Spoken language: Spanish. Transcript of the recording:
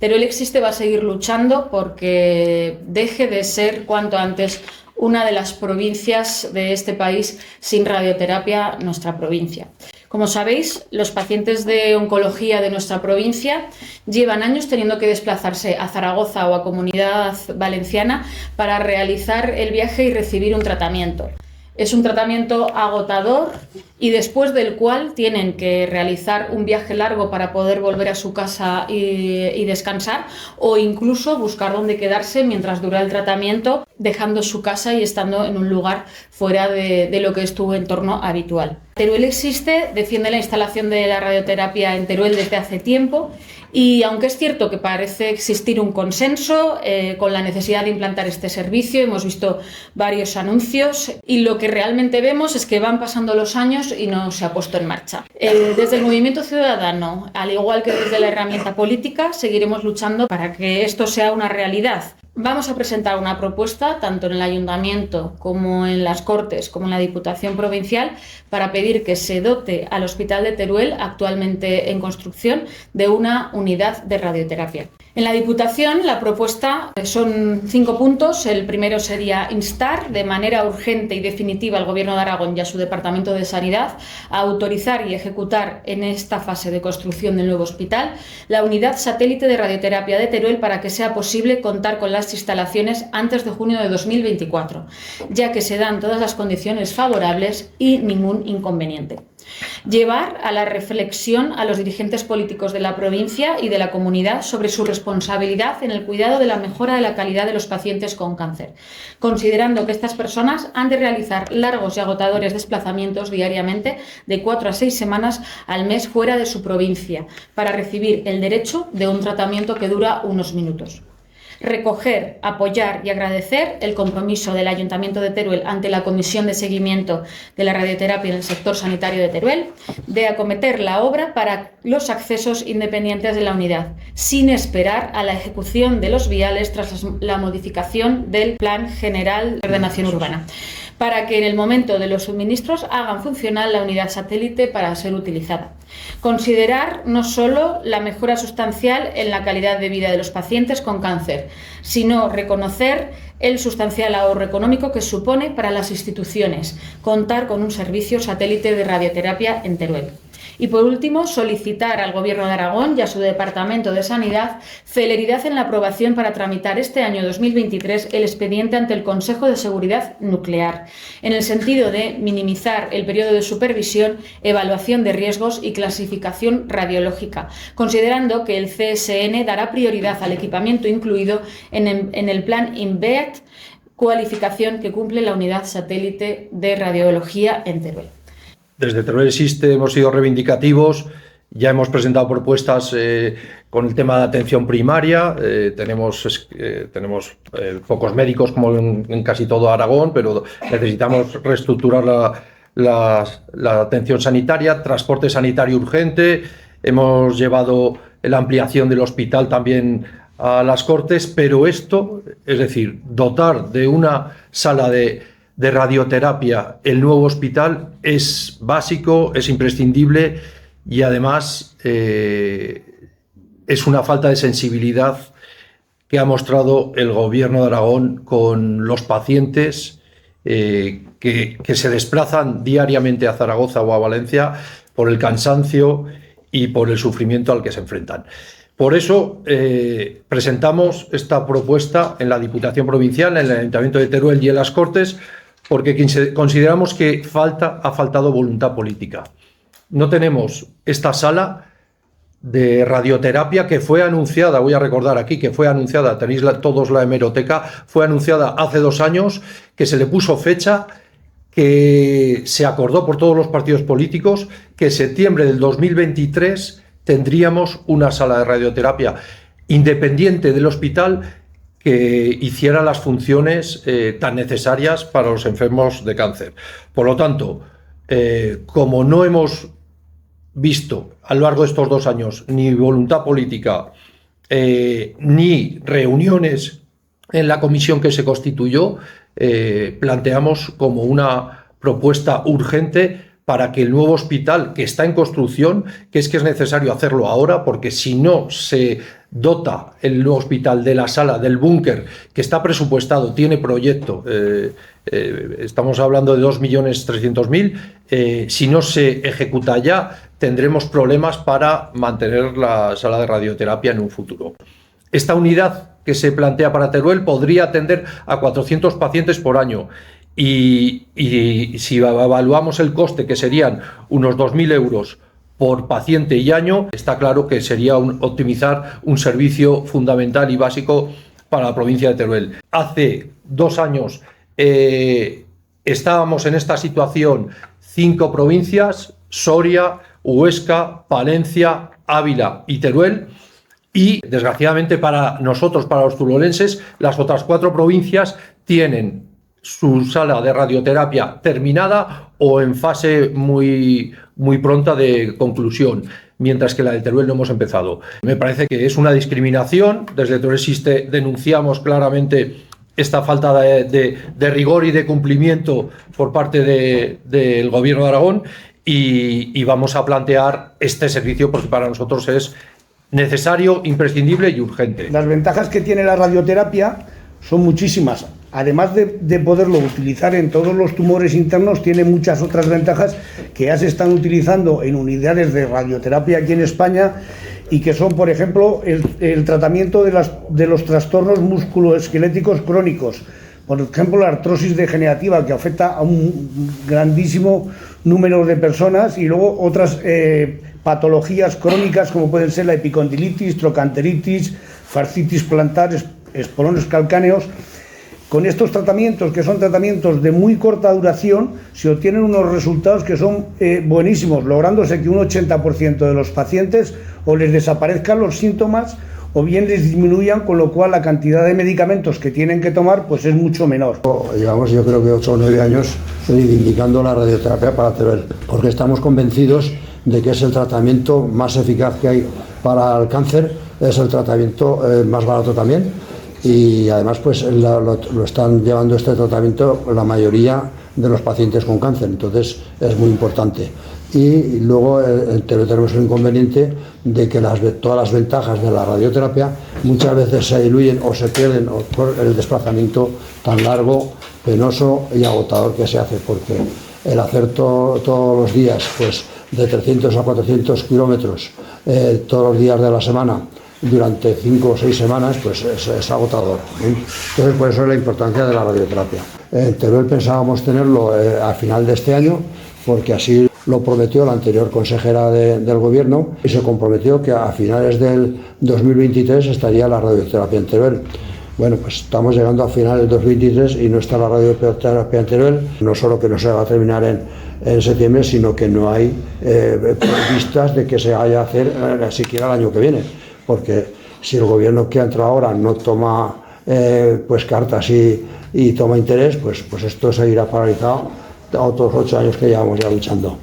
Teruel Existe va a seguir luchando porque deje de ser cuanto antes una de las provincias de este país sin radioterapia, nuestra provincia. Como sabéis, los pacientes de oncología de nuestra provincia llevan años teniendo que desplazarse a Zaragoza o a Comunidad Valenciana para realizar el viaje y recibir un tratamiento. Es un tratamiento agotador y después del cual tienen que realizar un viaje largo para poder volver a su casa y descansar, o incluso buscar dónde quedarse mientras dura el tratamiento, dejando su casa y estando en un lugar fuera de lo que es tu entorno habitual. Teruel Existe defiende la instalación de la radioterapia en Teruel desde hace tiempo y aunque es cierto que parece existir un consenso con la necesidad de implantar este servicio, hemos visto varios anuncios y lo que realmente vemos es que van pasando los años y no se ha puesto en marcha. Desde el movimiento ciudadano, al igual que desde la herramienta política, seguiremos luchando para que esto sea una realidad. Vamos a presentar una propuesta tanto en el Ayuntamiento como en las Cortes como en la Diputación Provincial para pedir que se dote al Hospital de Teruel, actualmente en construcción, de una unidad de radioterapia. En la Diputación la propuesta son 5 puntos. El primero sería instar de manera urgente y definitiva al Gobierno de Aragón y a su Departamento de Sanidad a autorizar y ejecutar en esta fase de construcción del nuevo hospital la unidad satélite de radioterapia de Teruel para que sea posible contar con las instalaciones antes de junio de 2024, ya que se dan todas las condiciones favorables y ningún inconveniente. Llevar a la reflexión a los dirigentes políticos de la provincia y de la comunidad sobre su responsabilidad en el cuidado de la mejora de la calidad de los pacientes con cáncer, considerando que estas personas han de realizar largos y agotadores desplazamientos diariamente de 4 a 6 semanas al mes fuera de su provincia para recibir el derecho de un tratamiento que dura unos minutos. Recoger, apoyar y agradecer el compromiso del Ayuntamiento de Teruel ante la Comisión de Seguimiento de la Radioterapia en el sector sanitario de Teruel de acometer la obra para los accesos independientes de la unidad, sin esperar a la ejecución de los viales tras la modificación del Plan General de Ordenación Urbana, para que en el momento de los suministros hagan funcional la unidad satélite para ser utilizada. Considerar no solo la mejora sustancial en la calidad de vida de los pacientes con cáncer, sino reconocer el sustancial ahorro económico que supone para las instituciones contar con un servicio satélite de radioterapia en Teruel. Y por último, solicitar al Gobierno de Aragón y a su Departamento de Sanidad celeridad en la aprobación para tramitar este año 2023 el expediente ante el Consejo de Seguridad Nuclear, en el sentido de minimizar el periodo de supervisión, evaluación de riesgos y clasificación radiológica, considerando que el CSN dará prioridad al equipamiento incluido en el plan INVEAT, cualificación que cumple la unidad satélite de radiología en Teruel. Desde Teruel Existe hemos sido reivindicativos, ya hemos presentado propuestas con el tema de atención primaria, tenemos pocos médicos como en casi todo Aragón, pero necesitamos reestructurar la atención sanitaria, transporte sanitario urgente, hemos llevado la ampliación del hospital también a las Cortes, pero esto, es decir, dotar de una sala de radioterapia el nuevo hospital es básico, es imprescindible y además es una falta de sensibilidad que ha mostrado el Gobierno de Aragón con los pacientes que se desplazan diariamente a Zaragoza o a Valencia por el cansancio y por el sufrimiento al que se enfrentan. Por eso presentamos esta propuesta en la Diputación Provincial, en el Ayuntamiento de Teruel y en las Cortes, porque consideramos que ha faltado voluntad política. No tenemos esta sala de radioterapia que fue anunciada, voy a recordar aquí que fue anunciada, tenéis todos la hemeroteca, fue anunciada hace 2 años, que se le puso fecha, que se acordó por todos los partidos políticos, que en septiembre del 2023 tendríamos una sala de radioterapia independiente del hospital que hiciera las funciones tan necesarias para los enfermos de cáncer. Por lo tanto, como no hemos visto a lo largo de estos 2 años ni voluntad política ni reuniones en la comisión que se constituyó, planteamos como una propuesta urgente para que el nuevo hospital, que está en construcción, que es necesario hacerlo ahora, porque si no se dota el nuevo hospital de la sala del búnker, que está presupuestado, tiene proyecto, estamos hablando de 2.300.000, si no se ejecuta ya, tendremos problemas para mantener la sala de radioterapia en un futuro. Esta unidad que se plantea para Teruel podría atender a 400 pacientes por año y si evaluamos el coste, que serían unos 2.000 euros por paciente y año, está claro que sería optimizar un servicio fundamental y básico para la provincia de Teruel. Hace 2 años estábamos en esta situación 5 provincias: Soria, Huesca, Palencia, Ávila y Teruel. Y desgraciadamente para nosotros, para los turolenses, las otras 4 provincias tienen su sala de radioterapia terminada o en fase muy pronta de conclusión, mientras que la de Teruel no hemos empezado. Me parece que es una discriminación. Desde Teruel Existe denunciamos claramente esta falta de rigor y de cumplimiento por parte del Gobierno de Aragón y vamos a plantear este servicio porque para nosotros es necesario, imprescindible y urgente. Las ventajas que tiene la radioterapia son muchísimas. Además de poderlo utilizar en todos los tumores internos, tiene muchas otras ventajas que ya se están utilizando en unidades de radioterapia aquí en España y que son, por ejemplo, el tratamiento de los trastornos musculoesqueléticos crónicos. Por ejemplo, la artrosis degenerativa, que afecta a un grandísimo número de personas, y luego otras patologías crónicas como pueden ser la epicondilitis, trocanteritis, fascitis plantar, espolones calcáneos. Con estos tratamientos, que son tratamientos de muy corta duración, se obtienen unos resultados que son buenísimos, lográndose que un 80% de los pacientes o les desaparezcan los síntomas o bien les disminuyan, con lo cual la cantidad de medicamentos que tienen que tomar pues es mucho menor. Llevamos, yo creo que 8 o 9 años reivindicando la radioterapia para Teruel, porque estamos convencidos de que es el tratamiento más eficaz que hay para el cáncer, es el tratamiento más barato también, y además pues lo están llevando este tratamiento la mayoría de los pacientes con cáncer, entonces es muy importante. Y luego tenemos el inconveniente de que todas las ventajas de la radioterapia muchas veces se diluyen o se pierden por el desplazamiento tan largo, penoso y agotador que se hace, porque el hacer todos los días pues de 300 a 400 kilómetros todos los días de la semana durante 5 o 6 semanas pues es agotador, ¿eh? Entonces por eso es la importancia de la radioterapia. En Teruel pensábamos tenerlo a final de este año, porque así lo prometió la anterior consejera del gobierno y se comprometió que a finales del 2023 estaría la radioterapia en Teruel. Bueno, pues estamos llegando a finales del 2023 y no está la radioterapia en Teruel. No solo que no se va a terminar en septiembre, sino que no hay vistas de que se vaya a hacer siquiera el año que viene, porque si el gobierno que ha entrado ahora no toma pues cartas y toma interés, pues esto seguirá paralizado a otros 8 años que llevamos ya luchando.